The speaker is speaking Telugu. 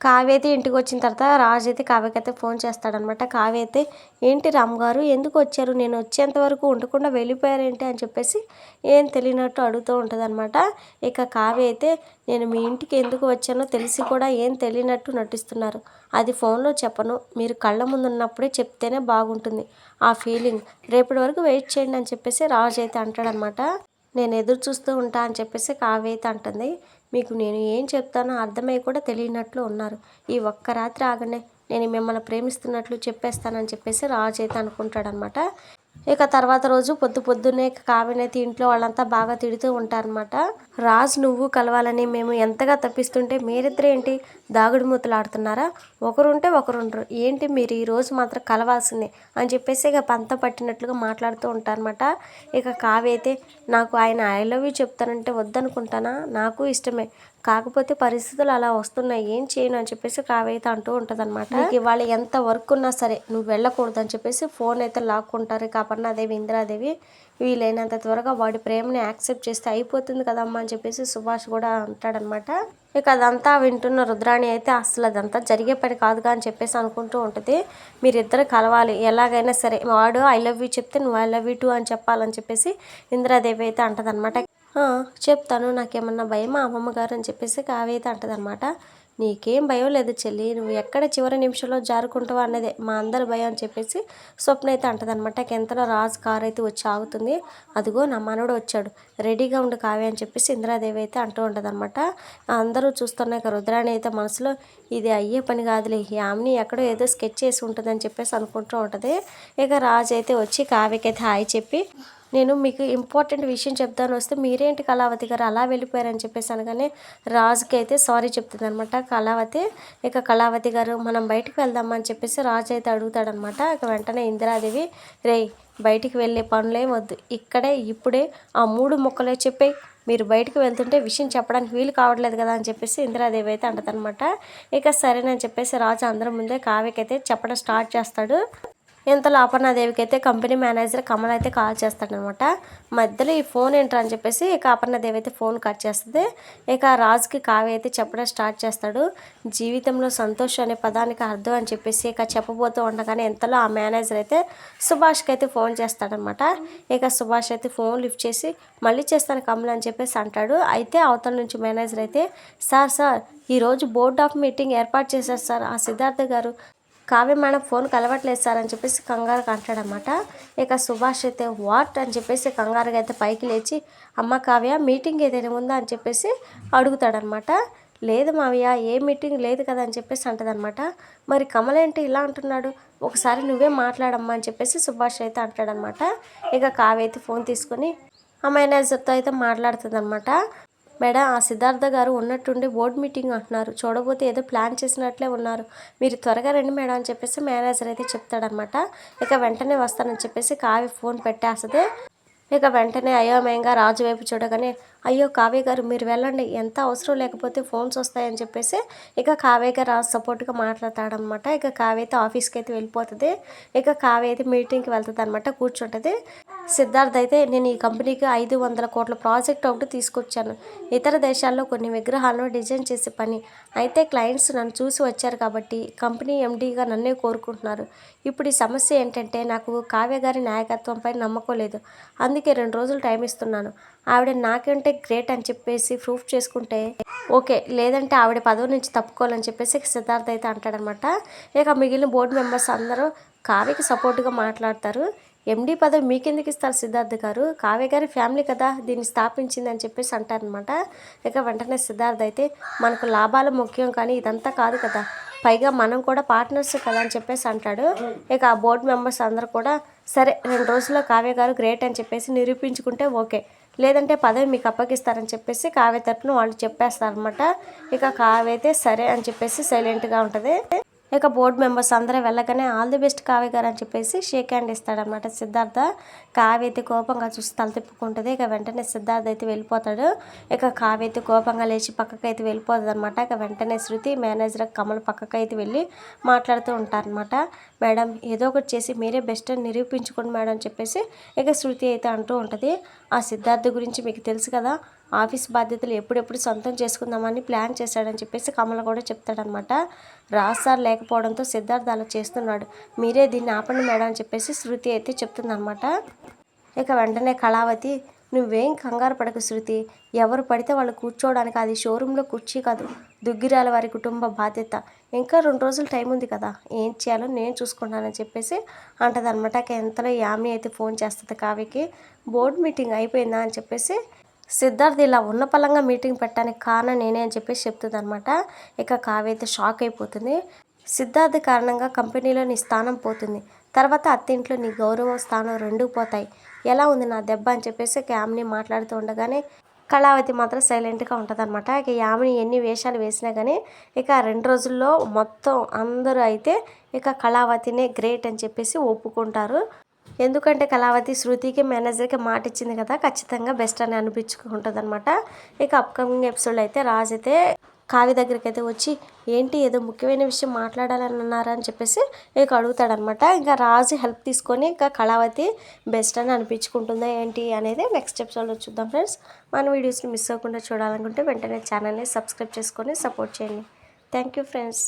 కావ్య అయితే ఇంటికి వచ్చిన తర్వాత రాజు అయితే కావ్యకైతే ఫోన్ చేస్తాడనమాట. కావ్య అయితే ఏంటి రామ్గారు ఎందుకు వచ్చారు, నేను వచ్చేంత వరకు ఉండకుండా వెళ్ళిపోయారేంటి అని చెప్పేసి ఏం తెలియనట్టు అడుగుతూ ఉంటుందన్నమాట. ఇక కావ్య అయితే నేను మీ ఇంటికి ఎందుకు వచ్చానో తెలిసి కూడా ఏం తెలియనట్టు నటిస్తున్నారు, అది ఫోన్లో చెప్పను, మీరు కళ్ళ ముందు ఉన్నప్పుడే చెప్తేనే బాగుంటుంది ఆ ఫీలింగ్, రేపటి వరకు వెయిట్ చేయండి అని చెప్పేసి రాజు అయితే అంటాడనమాట. నేను ఎదురు చూస్తూ ఉంటా అని చెప్పేసి కావ్య అయితే అంటుంది. మీకు నేను ఏం చెప్తానో అర్థమై కూడా తెలియనట్లు ఉన్నారు, ఈ ఒక్క రాత్రి ఆగండి, నేను మిమ్మల్ని ప్రేమిస్తున్నట్లు చెప్పేస్తానని చెప్పేసి రాజు అయితే అనుకుంటాడనమాట. ఇక తర్వాత రోజు పొద్దున్నే కావ్యనైతే ఇంట్లో వాళ్ళంతా బాగా తిడుతూ ఉంటారనమాట. రాజు నువ్వు కలవాలని మేము ఎంతగా తప్పిస్తుంటే మీరిద్దరు ఏంటి దాగుడు మూతలు ఆడుతున్నారా, ఒకరుంటే ఒకరుండరు ఏంటి, మీరు ఈరోజు మాత్రం కలవాల్సిందే అని చెప్పేసి ఇక పంత పట్టినట్లుగా మాట్లాడుతూ ఉంటారనమాట. ఇక కావ్య అయితే నాకు ఆయన ఐ లవ్ యూ చెప్తానంటే వద్దనుకుంటానా, నాకు ఇష్టమే, కాకపోతే పరిస్థితులు అలా వస్తున్నాయి, ఏం చేయను అని చెప్పేసి కావ్య అయితే అంటూ ఉంటుంది అనమాట. నీకు ఇవాళ ఎంత వర్క్ ఉన్నా సరే నువ్వు వెళ్ళకూడదు అని చెప్పేసి ఫోన్ అయితే లాక్కుంటారు అపర్ణాదేవి ఇందిరాదేవి. వీలైనంత త్వరగా వాడి ప్రేమని యాక్సెప్ట్ చేస్తే అయిపోతుంది కదమ్మా అని చెప్పేసి సుభాష్ కూడా అంటాడనమాట. ఇక అదంతా వింటున్న రుద్రాణి అయితే అసలు అదంతా జరిగే పని కాదుగా అని చెప్పేసి అనుకుంటూ ఉంటుంది. మీరిద్దరు కలవాలి ఎలాగైనా సరే, వాడు ఐ లవ్ యూ చెప్తే నువ్వు ఐ లవ్ యూ టూ అని చెప్పాలని చెప్పేసి ఇందిరాదేవి అయితే అంటదనమాట. చెప్తాను, నాకేమన్నా భయమా అమ్మమ్మ గారు అని చెప్పేసి కావ్య అయితే అంటదనమాట. నీకేం భయం లేదు చెల్లి, నువ్వు ఎక్కడ చివరి నిమిషంలో జారుకుంటావో అన్నదే మా అందరి భయం అని చెప్పేసి స్వప్న అయితే అంటదనమాట. ఎంతలో రాజు కారు అయితే వచ్చి ఆగుతుంది. అదిగో నా మనవడు వచ్చాడు, రెడీగా ఉండు కావ్య అని చెప్పేసి ఇందిరాదేవి అయితే అంటూ ఉంటుందన్నమాట. అందరూ చూస్తున్నాయి. రుద్రాణి అయితే మనసులో ఇది అయ్యే పని కాదులే, యామిని ఎక్కడో ఏదో స్కెచ్ చేసి ఉంటుందని చెప్పేసి అనుకుంటూ ఉంటుంది. ఇక రాజు అయితే వచ్చి కావ్యకైతే హాయ్ చెప్పి నేను మీకు ఇంపార్టెంట్ విషయం చెప్తాను వస్తే మీరేంటి కళావతి గారు అలా వెళ్ళిపోయారని చెప్పేసి అనగానే రాజుకి అయితే సారీ చెప్తుంది అనమాట కళావతి. ఇక కళావతి గారు మనం బయటికి వెళ్దామని చెప్పేసి రాజు అయితే అడుగుతాడనమాట. ఇక వెంటనే ఇందిరాదేవి రేయ్ బయటికి వెళ్ళే పనులే వద్దు, ఇక్కడే ఇప్పుడే ఆ 3 ముక్కలే చెప్పే, మీరు బయటకు వెళ్తుంటే విషయం చెప్పడానికి వీలు కావట్లేదు కదా అని చెప్పేసి ఇందిరాదేవి అయితే అంటదనమాట. ఇక సరేనని చెప్పేసి రాజు అందరం ముందే కావ్యకైతే చెప్పడం స్టార్ట్ చేస్తాడు. ఇంతలో అపర్ణాదేవికి అయితే కంపెనీ మేనేజర్ కమల్ అయితే కాల్ చేస్తాడనమాట. మధ్యలో ఈ ఫోన్ ఏంట్రా అని చెప్పేసి ఇక అపర్ణాదేవి అయితే ఫోన్ కట్ చేస్తుంది. ఇక రాజుకి కావ్య అయితే చెప్పడం స్టార్ట్ చేస్తాడు. జీవితంలో సంతోషం అనే పదానికి అర్థం అని చెప్పేసి ఇక చెప్పబోతూ ఉండగానే ఇంతలో ఆ మేనేజర్ అయితే సుభాష్కి అయితే ఫోన్ చేస్తాడనమాట. ఇక సుభాష్ అయితే ఫోన్ లిఫ్ట్ చేసి మళ్ళీ చేస్తాను కమల్ అని చెప్పేసి అంటాడు. అయితే అవతల నుంచి మేనేజర్ అయితే సార్ ఈరోజు బోర్డ్ ఆఫ్ మీటింగ్ ఏర్పాటు చేశారు సార్, ఆ సిద్ధార్థ గారు కావ్య మేడం ఫోన్ కలవట్లేదు సార్ అని చెప్పేసి కంగారుగా అంటాడనమాట. ఇక సుభాష్ అయితే వాట్ అని చెప్పేసి కంగారుగా అయితే పైకి లేచి అమ్మ కావ్య మీటింగ్ ఏదైనా ఉందా అని చెప్పేసి అడుగుతాడనమాట. లేదు మావయ్య ఏ మీటింగ్ లేదు కదా అని చెప్పేసి అంటదనమాట. మరి కమల్ ఏంటి ఇలా అంటున్నాడు, ఒకసారి నువ్వే మాట్లాడమ్మా అని చెప్పేసి సుభాష్ అయితే అంటాడనమాట. ఇక కావ్య అయితే ఫోన్ తీసుకొని ఆ మేనేజర్తో అయితే మాట్లాడుతుంది అనమాట. మేడం ఆ సిద్ధార్థ గారు ఉన్నట్టుండి బోర్డు మీటింగ్ అంటున్నారు, చూడబోతే ఏదో ప్లాన్ చేసినట్లే ఉన్నారు, మీరు త్వరగా రండి మేడం అని చెప్పేసి మేనేజర్ అయితే చెప్తాడనమాట. ఇక వెంటనే వస్తానని చెప్పేసి కావ్య ఫోన్ పెట్టేస్తుంది. ఇక వెంటనే అయోమయంగా రాజు వైపు చూడగానే అయ్యో కావ్య గారు మీరు వెళ్ళండి, ఎంత అవసరం లేకపోతే ఫోన్స్ వస్తాయని చెప్పేసి ఇక కావ్యగా రాజు సపోర్ట్గా మాట్లాడతాడనమాట. ఇక కావ్య అయితే ఆఫీస్కి అయితే వెళ్ళిపోతుంది. ఇక కావ్య అయితే మీటింగ్కి వెళ్తుంది అనమాట, కూర్చుంటుంది. సిద్ధార్థ్ అయితే నేను ఈ కంపెనీకి 500 కోట్ల ప్రాజెక్ట్ ఒకటి తీసుకొచ్చాను, ఇతర దేశాల్లో కొన్ని విగ్రహాలను డిజైన్ చేసే పని, అయితే క్లయింట్స్ నన్ను చూసి వచ్చారు కాబట్టి కంపెనీ ఎండీగా నన్నే కోరుకుంటున్నారు. ఇప్పుడు ఈ సమస్య ఏంటంటే నాకు కావ్య గారి నాయకత్వంపై నమ్మకం లేదు, అందుకే 2 రోజులు టైం ఇస్తున్నాను, ఆవిడ నాకంటే గ్రేట్ అని చెప్పేసి ప్రూఫ్ చేసుకుంటే ఓకే, లేదంటే ఆవిడ పదవి నుంచి తప్పుకోవాలని చెప్పేసి సిద్ధార్థ్ అయితే అంటాడనమాట. ఇక మిగిలిన బోర్డు మెంబర్స్ అందరూ కావ్యకి సపోర్ట్గా మాట్లాడతారు. ఎండీ పదవి మీకెందుకు ఇస్తారు సిద్ధార్థ్ గారు, కావ్య గారి ఫ్యామిలీ కదా దీన్ని స్థాపించింది అని చెప్పేసి అంటారనమాట. ఇక వెంటనే సిద్ధార్థ్ అయితే మనకు లాభాలు ముఖ్యం కానీ ఇదంతా కాదు కదా, పైగా మనం కూడా పార్ట్నర్స్ కదా అని చెప్పేసి అంటాడు. ఇక ఆ బోర్డు మెంబర్స్ అందరూ కూడా సరే 2 రోజుల్లో కావ్య గారు గ్రేట్ అని చెప్పేసి నిరూపించుకుంటే ఓకే, లేదంటే పదవి మీకు అప్పగిస్తారని చెప్పేసి కావ్య తరపున వాళ్ళు చెప్పేస్తారనమాట. ఇక కావ్య అయితే సరే అని చెప్పేసి సైలెంట్గా ఉంటుంది. ఇక బోర్డు మెంబర్స్ అందరూ వెళ్ళగానే ఆల్ ది బెస్ట్ కావ్య గారు అని చెప్పేసి షేక్ హ్యాండ్ ఇస్తాడనమాట సిద్ధార్థ. కావ్య అయితే కోపంగా చూసి తల తిప్పుకుంటుంది. ఇక వెంటనే సిద్ధార్థ అయితే వెళ్ళిపోతాడు. ఇక కావ్య అయితే కోపంగా లేచి పక్కకి అయితే వెళ్ళిపోతుంది అనమాట. ఇక వెంటనే శృతి మేనేజర్ కమల్ పక్కకి అయితే వెళ్ళి మాట్లాడుతూ ఉంటారనమాట. మేడం ఏదో ఒకటి చేసి మీరే బెస్ట్ అని నిరూపించుకోండి మేడం అని చెప్పేసి ఇక శృతి అయితే అంటూ ఉంటుంది. ఆ సిద్ధార్థ గురించి మీకు తెలుసు కదా, ఆఫీస్ బాధ్యతలు ఎప్పుడెప్పుడు సొంతం చేసుకుందామని ప్లాన్ చేశాడని చెప్పేసి కమల కూడా చెప్తాడనమాట. రాజ్ సార్ లేకపోవడంతో సిద్ధార్థ్ అలా చేస్తున్నాడు, మీరే దీన్ని ఆపండి మేడం అని చెప్పేసి శృతి అయితే చెప్తుందనమాట. ఇక వెంటనే కళావతి, నువ్వేం కంగారు పడకు శృతి, ఎవరు పడితే వాళ్ళు కూర్చోవడానికి అది షోరూంలో కుర్చీ కాదు, దుగ్గిరాల వారి కుటుంబ బాధ్యత. ఇంకా 2 రోజులు టైం ఉంది కదా, ఏం చేయాలో నేను చూసుకుంటానని చెప్పేసి అంటదనమాట. ఎంతలో యామిని అయితే ఫోన్ చేస్తుంది కావ్యకి. బోర్డు మీటింగ్ అయిపోయిందా అని చెప్పేసి, సిద్ధార్థ్ ఇలా ఉన్న పలంగా మీటింగ్ పెట్టడానికి కారణం నేనే అని చెప్పేసి చెప్తుంది అనమాట. ఇక కావ్య అయితే షాక్ అయిపోతుంది. సిద్ధార్థ్ కారణంగా కంపెనీలో నీ స్థానం పోతుంది, తర్వాత అత్తింట్లో నీ గౌరవం స్థానం రెండూ పోతాయి, ఎలా ఉంది నా దెబ్బ అని చెప్పేసి యామిని మాట్లాడుతూ ఉండగానే కళావతి మాత్రం సైలెంట్గా ఉంటుంది అనమాట. ఇక యామిని ఎన్ని వేషాలు వేసినా కానీ ఇక 2 రోజుల్లో మొత్తం అందరూ అయితే ఇక కళావతినే గ్రేట్ అని చెప్పేసి ఒప్పుకుంటారు. ఎందుకంటే కళావతి శృతికి మేనేజర్కి మాట ఇచ్చింది కదా, ఖచ్చితంగా బెస్ట్ అని అనిపించుకుంటుంది అనమాట. ఇక అప్కమింగ్ ఎపిసోడ్లో అయితే రాజ్ అయితే కావ్య దగ్గరికి అయితే వచ్చి, ఏంటి ఏదో ముఖ్యమైన విషయం మాట్లాడాలని అన్నారా అని చెప్పేసి ఇక అడుగుతాడనమాట. ఇంకా రాజు హెల్ప్ తీసుకొని ఇక కళావతి బెస్ట్ అని అనిపించుకుంటుందా ఏంటి అనేది నెక్స్ట్ ఎపిసోడ్లో చూద్దాం ఫ్రెండ్స్. మన వీడియోస్ని మిస్ అవ్వకుండా చూడాలనుకుంటే వెంటనే ఛానల్ని సబ్స్క్రైబ్ చేసుకొని సపోర్ట్ చేయండి. Thank you friends.